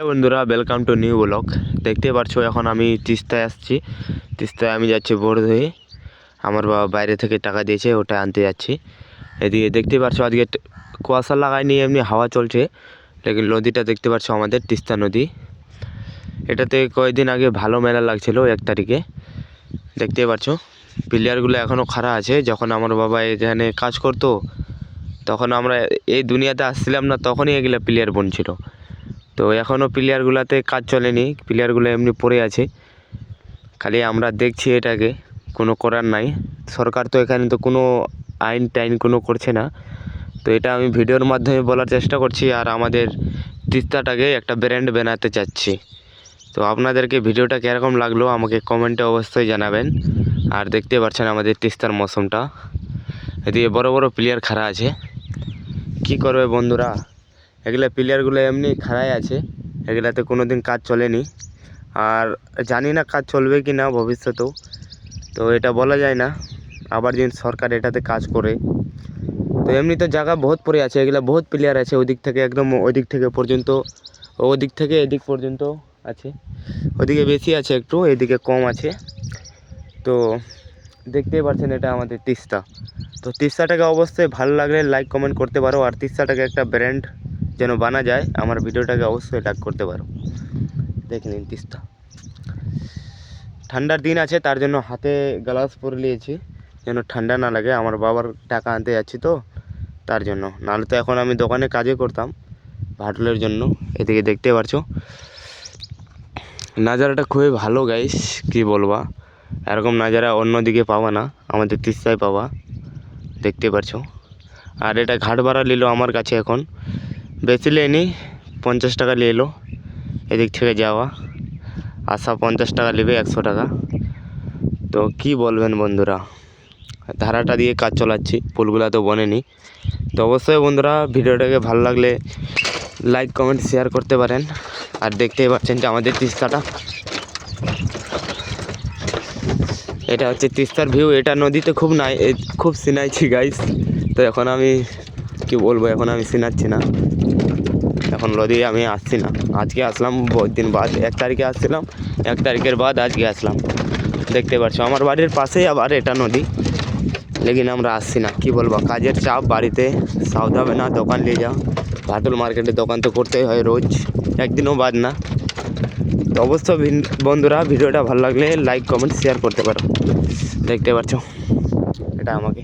বন্ধুরা, welcome to new blog. দেখতে পাচ্ছ এখন আমি তিস্তায় আসছি। তিস্তায় আমি যাচ্ছি বোট ধরে। আমার বাবা বাইরে থেকে টাকা দিয়েছে, ওটা আনতে যাচ্ছি। এদিকে দেখতে পাচ্ছ আজকে কুয়াশা লাগায়নি, এমনি হাওয়া চলছে। লেকিন নদীটা দেখতে পাচ্ছ আমাদের তিস্তা নদী। এটাতে কয়েকদিন আগে ভালো মেলা লাগছিল 1 তারিখে। দেখতে পাচ্ছ প্লেয়ারগুলো এখনও খাড়া আছে। যখন আমার বাবা এখানে কাজ করতো তখন আমরা এই দুনিয়াতে আসছিলাম না, তখনই এগুলো প্লেয়ার বনছিল। তো এখনও প্লেয়ারগুলোতে কাজ চলেনি, প্লেয়ারগুলো এমনি পড়ে আছে। খালি আমরা দেখছি এটাকে, কোনো করার নাই। সরকার তো এখানে তো কোনো আইন টাইন কোনো করছে না। তো এটা আমি ভিডিওর মাধ্যমে বলার চেষ্টা করছি, আর আমাদের তিস্তাটাকে একটা ব্র্যান্ড বানাতে চাচ্ছি। তো আপনাদেরকে ভিডিওটা কীরকম লাগলো আমাকে কমেন্টে অবশ্যই জানাবেন। আর দেখতে পাচ্ছেন আমাদের তিস্তার মৌসুমটা, এদিকে বড় বড় প্লেয়ার খাড়া আছে। কি করবে বন্ধুরা, এগুলা প্লেয়ারগুলো এমনি খাড়াই আছে, এগুলাতে কোনো দিন কাজ চলেনি। আর জানি না কাজ চলবে কি না ভবিষ্যতেও, তো এটা বলা যায় না। আবার যদি সরকার এটাতে কাজ করে, তো এমনি তো জায়গা বহুত পড়ে আছে, এগুলা বহুত প্লেয়ার আছে। ওদিক থেকে একদম ওদিক থেকে পর্যন্ত, ওদিক থেকে এদিক পর্যন্ত আছে। ওদিকে বেশি আছে একটু, এদিকে কম আছে। তো দেখতেই পাচ্ছেন এটা আমাদের তিস্তা। তো তিস্তাটাকে অবশ্যই ভালো লাগলে লাইক কমেন্ট করতে পারো, আর তিস্তাটাকে একটা ব্র্যান্ড যেন বানা যায় আমার ভিডিওটাকে অবশ্যই লাইক করতে পারো। দেখে নিন তিস্তা। ঠান্ডার দিন আছে, তার জন্য হাতে গ্লাভস পরে নিয়েছি যেন ঠান্ডা না লাগে। আমার বাবার টাকা আনতে যাচ্ছি তো তার জন্য, নাহলে তো এখন আমি দোকানে কাজে করতাম ভাটলের জন্য। এদিকে দেখতে পাচ্ছ নাজারাটা খুবই ভালো গাইস, কি বলবা। এরকম নাজারা অন্যদিকে পাওয়া না, আমাদের তিস্তায় পাওয়া। দেখতে পাচ্ছ। আর এটা ঘাট ভাড়া নিল আমার কাছে, এখন বেশি লেনি, 50 টাকা নিয়ে এলো। এদিক থেকে যাওয়া আসা 50 টাকা নেবে, 100 টাকা। তো কি বলবেন বন্ধুরা, ধারাটা দিয়ে কাজ চালাচ্ছি, পুলগুলা তো বনেনি। তো অবশ্যই বন্ধুরা ভিডিওটাকে ভালো লাগলে লাইক কমেন্ট শেয়ার করতে পারেন। আর দেখতেই পাচ্ছেন যে আমাদের তিস্তাটা, এটা হচ্ছে তিস্তার ভিউ। এটা নদীতে খুব নাই, খুব সিনাইছি গাইস। তো এখন আমি কি বলবো, এখন আমি সিনাচ্ছি না, এখন নদী আমি আসছি না। আজকে আসলাম বহুত দিন বাদ, 1 তারিখে আসছিলাম, 1 তারিখের বাদ আজকে আসলাম। দেখতে পাচ্ছ আমার বাড়ির পাশেই আবার এটা নদী, লেকিন আমরা আসছি না। কি বলবো, কাজের চাপ বাড়িতে, সাউথ হবে না, দোকান নিয়ে যাও। ভাটুল মার্কেটে দোকান তো করতেই হয় রোজ, একদিনও বাদ না। তো অবশ্যই বন্ধুরা ভিডিওটা ভালো লাগলে লাইক কমেন্ট শেয়ার করতে পারো। দেখতে পাচ্ছ এটা আমাকে